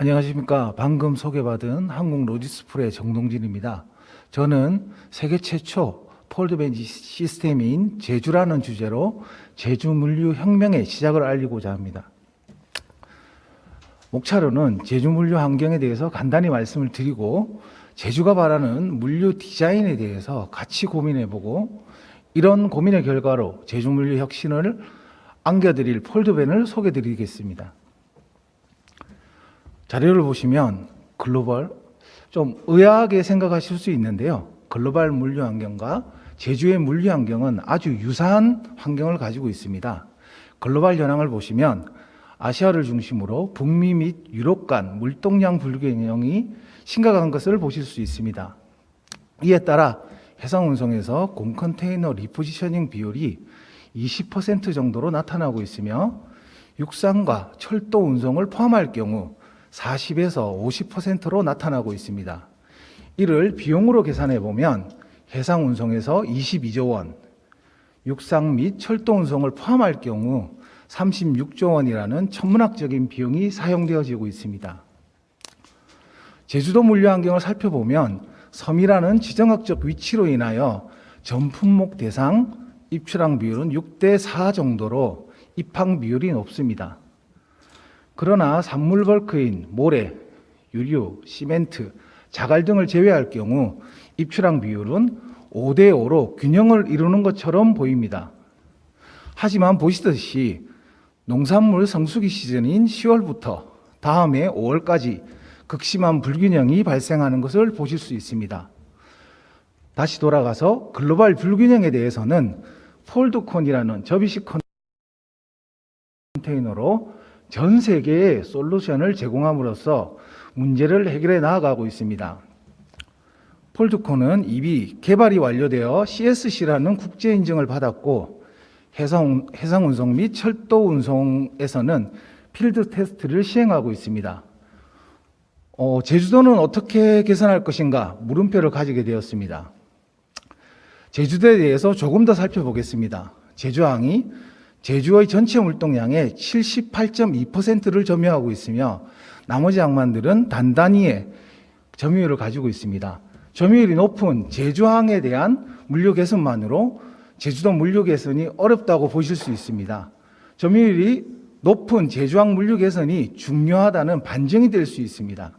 안녕하십니까. 방금 소개받은 한국로지스풀의 정동진입니다. 저는 세계 최초 폴드벤치 시스템인 제주라는 주제로 제주 물류 혁명의 시작을 알리고자 합니다. 목차로는 제주 물류 환경에 대해서 간단히 말씀을 드리고 제주가 바라는 물류 디자인에 대해서 같이 고민해보고 이런 고민의 결과로 제주 물류 혁신을 안겨드릴 폴드벤을 소개드리겠습니다. 자료를 보시면 글로벌, 좀 의아하게 생각하실 수 있는데요. 글로벌 물류 환경과 제주의 물류 환경은 아주 유사한 환경을 가지고 있습니다. 글로벌 현황을 보시면 아시아를 중심으로 북미 및 유럽 간 물동량 불균형이 심각한 것을 보실 수 있습니다. 이에 따라 해상 운송에서 공컨테이너 리포지셔닝 비율이 20% 정도로 나타나고 있으며 육상과 철도 운송을 포함할 경우 40에서 50%로 나타나고 있습니다. 이를 비용으로 계산해 보면 해상 운송에서 22조 원, 육상 및 철도 운송을 포함할 경우 36조 원이라는 천문학적인 비용이 사용되어지고 있습니다. 제주도 물류 환경을 살펴보면 섬이라는 지정학적 위치로 인하여 전 품목 대상 입출항 비율은 6대 4 정도로 입항 비율이 높습니다. 그러나 산물 벌크인 모래, 유류, 시멘트, 자갈 등을 제외할 경우 입출항 비율은 5대 5로 균형을 이루는 것처럼 보입니다. 하지만 보시듯이 농산물 성수기 시즌인 10월부터 다음해 5월까지 극심한 불균형이 발생하는 것을 보실 수 있습니다. 다시 돌아가서 글로벌 불균형에 대해서는 폴드콘이라는 접이식 컨테이너로 전 세계에 솔루션을 제공함으로써 문제를 해결해 나아가고 있습니다. 폴드콘은 이미 개발이 완료되어 CSC라는 국제 인증을 받았고 해상 운송 및 철도 운송에서는 필드 테스트를 시행하고 있습니다. 제주도는 어떻게 개선할 것인가 물음표를 가지게 되었습니다. 제주도에 대해서 조금 더 살펴보겠습니다. 제주항이 제주의 전체 물동량의 78.2%를 점유하고 있으며 나머지 항만들은 단단히의 점유율을 가지고 있습니다. 점유율이 높은 제주항에 대한 물류 개선만으로 제주도 물류 개선이 어렵다고 보실 수 있습니다. 점유율이 높은 제주항 물류 개선이 중요하다는 반증이 될 수 있습니다.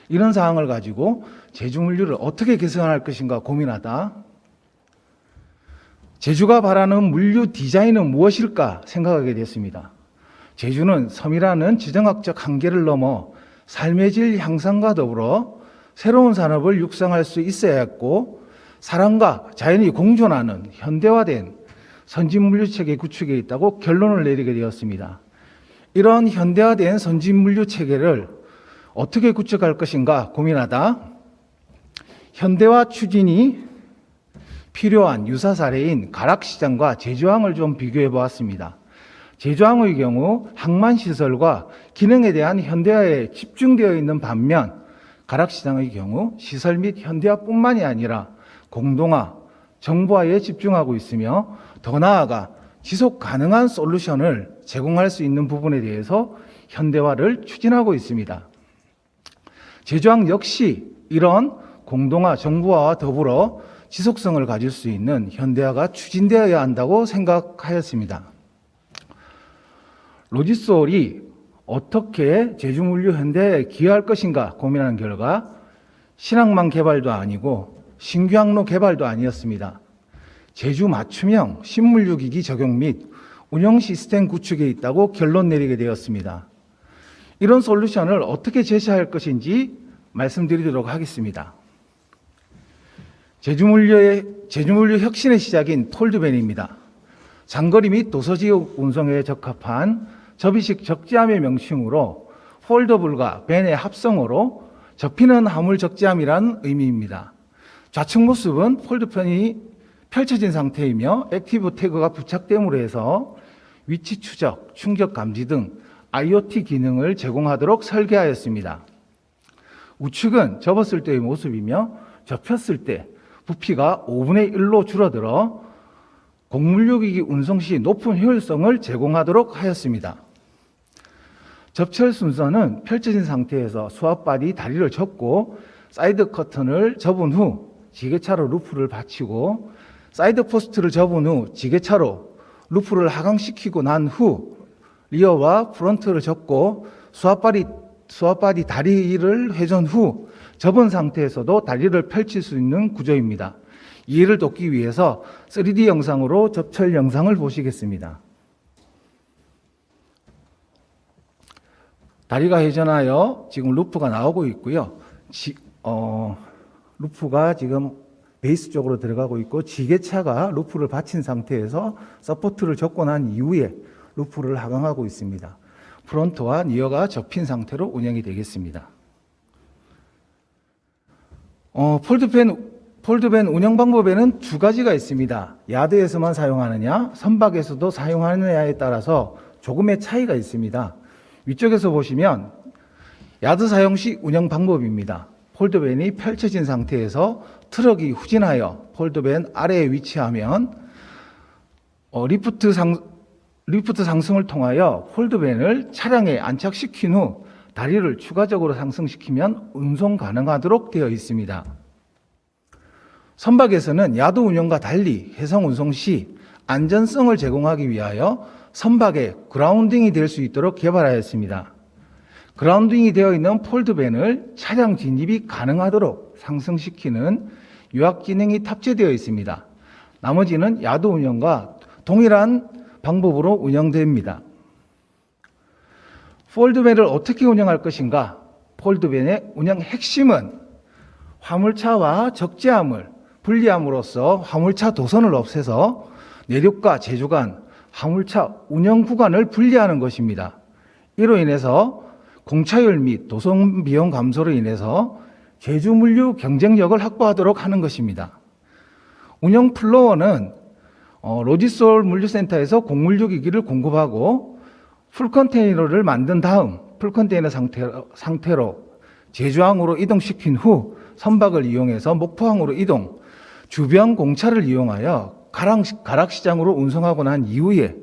이런 사항을 가지고 제주 물류를 어떻게 개선할 것인가 고민하다 제주가 바라는 물류 디자인은 무엇일까 생각하게 됐습니다. 제주는 섬이라는 지정학적 한계를 넘어 삶의 질 향상과 더불어 새로운 산업을 육성할 수 있어야 했고 사람과 자연이 공존하는 현대화된 선진 물류 체계 구축에 있다고 결론을 내리게 되었습니다. 이런 현대화된 선진 물류 체계를 어떻게 구축할 것인가 고민하다 현대화 추진이 필요한 유사 사례인 가락시장과 제주항을 좀 비교해 보았습니다. 제주항의 경우 항만시설과 기능에 대한 현대화에 집중되어 있는 반면 가락시장의 경우 시설 및 현대화뿐만이 아니라 공동화, 정보화에 집중하고 있으며 더 나아가 지속 가능한 솔루션을 제공할 수 있는 부분에 대해서 현대화를 추진하고 있습니다. 제주항 역시 이런 공동화, 정보화와 더불어 지속성을 가질 수 있는 현대화가 추진되어야 한다고 생각하였습니다. 로지솔이 어떻게 제주물류 현대화에 기여할 것인가 고민하는 결과 신항만 개발도 아니고 신규 항로 개발도 아니었습니다. 제주 맞춤형 신물류기기 적용 및 운영 시스템 구축에 있다고 결론 내리게 되었습니다. 이런 솔루션을 어떻게 제시할 것인지 말씀드리도록 하겠습니다. 제주물류 혁신의 시작인 폴드벤입니다. 장거리 및 도서지역 운송에 적합한 접이식 적재함의 명칭으로 폴더블과 벤의 합성어로 접히는 화물 적재함이란 의미입니다. 좌측 모습은 폴드편이 펼쳐진 상태이며 액티브 태그가 부착됨으로 해서 위치 추적, 충격 감지 등 IoT 기능을 제공하도록 설계하였습니다. 우측은 접었을 때의 모습이며 접혔을 때 부피가 5분의 1로 줄어들어 곡물류기기 운송 시 높은 효율성을 제공하도록 하였습니다. 접철 순서는 펼쳐진 상태에서 수압발이 다리를 접고 사이드 커튼을 접은 후 지게차로 루프를 받치고 사이드 포스트를 접은 후 지게차로 루프를 하강시키고 난 후 리어와 프론트를 접고 수압발이 다리를 회전 후 접은 상태에서도 다리를 펼칠 수 있는 구조입니다. 이해를 돕기 위해서 3D 영상으로 접철 영상을 보시겠습니다. 다리가 회전하여 지금 루프가 나오고 있고요. 루프가 지금 베이스 쪽으로 들어가고 있고 지게차가 루프를 받친 상태에서 서포트를 접고 난 이후에 루프를 하강하고 있습니다. 프론트와 리어가 접힌 상태로 운영이 되겠습니다. 폴드밴 운영 방법에는 두 가지가 있습니다. 야드에서만 사용하느냐, 선박에서도 사용하느냐에 따라서 조금의 차이가 있습니다. 위쪽에서 보시면 야드 사용 시 운영 방법입니다. 폴드밴이 펼쳐진 상태에서 트럭이 후진하여 폴드밴 아래에 위치하면 리프트 상승을 통하여 폴드밴을 차량에 안착시킨 후 다리를 추가적으로 상승시키면 운송 가능하도록 되어 있습니다. 선박에서는 야드 운영과 달리 해상 운송 시 안전성을 제공하기 위하여 선박에 그라운딩이 될 수 있도록 개발하였습니다. 그라운딩이 되어 있는 폴드밴을 차량 진입이 가능하도록 상승시키는 유압 기능이 탑재되어 있습니다. 나머지는 야드 운영과 동일한 방법으로 운영됩니다. 폴드밴을 어떻게 운영할 것인가? 폴드밴의 운영 핵심은 화물차와 적재함을 분리함으로써 화물차 도선을 없애서 내륙과 제주 간 화물차 운영 구간을 분리하는 것입니다. 이로 인해서 공차율 및 도선 비용 감소로 인해서 제주 물류 경쟁력을 확보하도록 하는 것입니다. 운영 플로어는 로지솔 물류센터에서 공물류 기기를 공급하고 풀컨테이너를 만든 다음 풀컨테이너 상태로 제주항으로 이동시킨 후 선박을 이용해서 목포항으로 이동, 주변 공차를 이용하여 가락시장으로 운송하고 난 이후에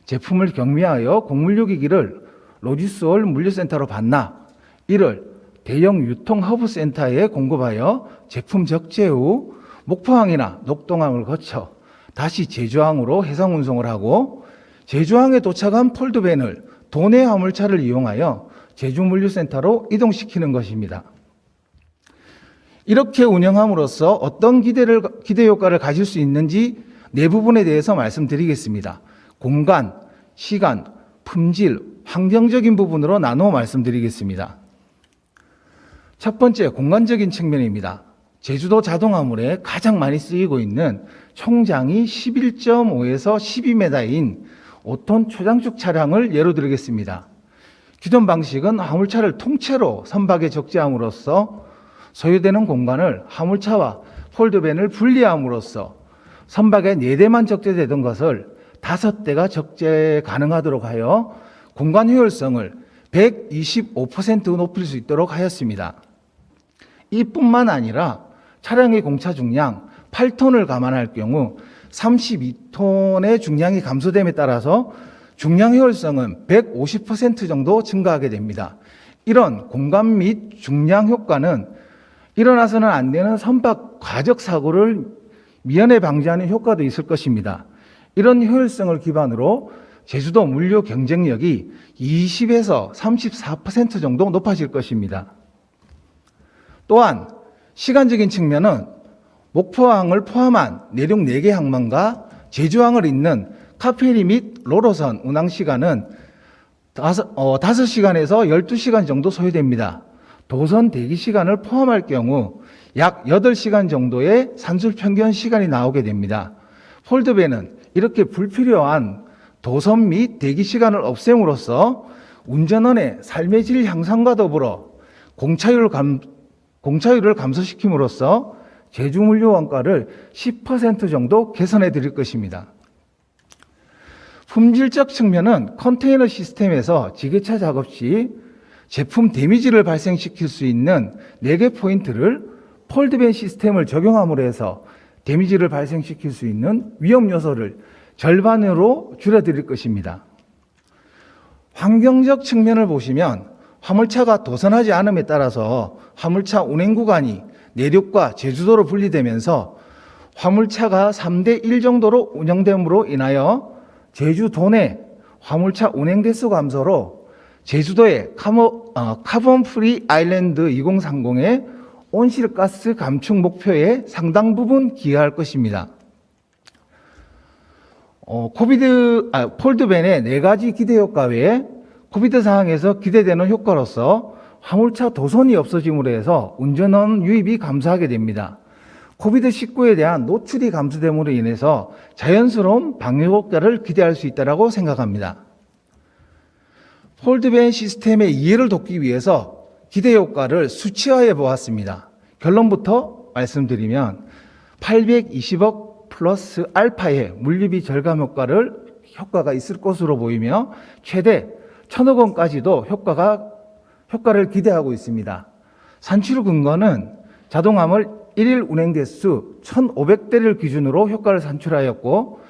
제품을 경미하여 공물류 기기를 로지솔 물류센터로 반납, 이를 대형 유통 허브센터에 공급하여 제품 적재 후 목포항이나 녹동항을 거쳐 다시 제주항으로 해상 운송을 하고 제주항에 도착한 폴드밴을 도내 화물차를 이용하여 제주물류센터로 이동시키는 것입니다. 이렇게 운영함으로써 어떤 기대 효과를 가질 수 있는지 네 부분에 대해서 말씀드리겠습니다. 공간, 시간, 품질, 환경적인 부분으로 나누어 말씀드리겠습니다. 첫 번째, 공간적인 측면입니다. 제주도 자동화물에 가장 많이 쓰이고 있는 총장이 11.5에서 12m인 5톤 초장축 차량을 예로 들겠습니다. 기존 방식은 화물차를 통째로 선박에 적재함으로써 소요되는 공간을 화물차와 폴드밴을 분리함으로써 선박에 4대만 적재되던 것을 5대가 적재 가능하도록 하여 공간 효율성을 125% 높일 수 있도록 하였습니다. 이뿐만 아니라 차량의 공차 중량 8톤을 감안할 경우 32톤의 중량이 감소됨에 따라서 중량 효율성은 150% 정도 증가하게 됩니다. 이런 공간 및 중량 효과는 일어나서는 안 되는 선박 과적 사고를 미연에 방지하는 효과도 있을 것입니다. 이런 효율성을 기반으로 제주도 물류 경쟁력이 20에서 34% 정도 높아질 것입니다. 또한 시간적인 측면은 목포항을 포함한 내륙 4개 항만과 제주항을 잇는 카페리 및 로로선 운항 시간은 5시간에서 12시간 정도 소요됩니다. 도선 대기 시간을 포함할 경우 약 8시간 정도의 산술 평균 시간이 나오게 됩니다. 폴드밴은 이렇게 불필요한 도선 및 대기 시간을 없앰으로써 운전원의 삶의 질 향상과 더불어 공차율을 감소시킴으로써 제주물류 원가를 10% 정도 개선해 드릴 것입니다. 품질적 측면은 컨테이너 시스템에서 지게차 작업 시 제품 데미지를 발생시킬 수 있는 4개 포인트를 폴드밴 시스템을 적용함으로 해서 데미지를 발생시킬 수 있는 위험 요소를 절반으로 줄여드릴 것입니다. 환경적 측면을 보시면 화물차가 도선하지 않음에 따라서 화물차 운행 구간이 내륙과 제주도로 분리되면서 화물차가 3대 1 정도로 운영됨으로 인하여 제주도 내 화물차 운행 대수 감소로 제주도의 카본 프리 아일랜드 2030의 온실가스 감축 목표에 상당 부분 기여할 것입니다. 폴드밴의 4가지 기대 효과 외에 코비드 상황에서 기대되는 효과로서 화물차 도선이 없어짐으로 해서 운전원 유입이 감소하게 됩니다. 코비드-19에 대한 노출이 감소됨으로 인해서 자연스러운 방역 효과를 기대할 수 있다고 생각합니다. 폴드밴 시스템의 이해를 돕기 위해서 기대 효과를 수치화해 보았습니다. 결론부터 말씀드리면 820억 플러스 알파의 물류비 절감 효과가 있을 것으로 보이며 최대 1,000억 원까지도 효과를 기대하고 있습니다. 산출 근거는 자동화물 1일 운행 대수 1,500대를 기준으로 효과를 산출하였고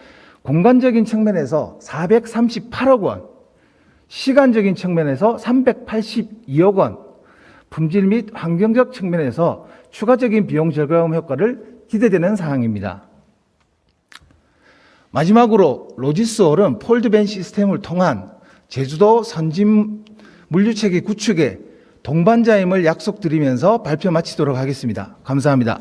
공간적인 측면에서 438억 원, 시간적인 측면에서 382억 원, 품질 및 환경적 측면에서 추가적인 비용 절감 효과를 기대되는 사항입니다. 마지막으로 로지스홀은 폴드밴 시스템을 통한 제주도 선진 물류체계 구축에 동반자임을 약속드리면서 발표 마치도록 하겠습니다. 감사합니다.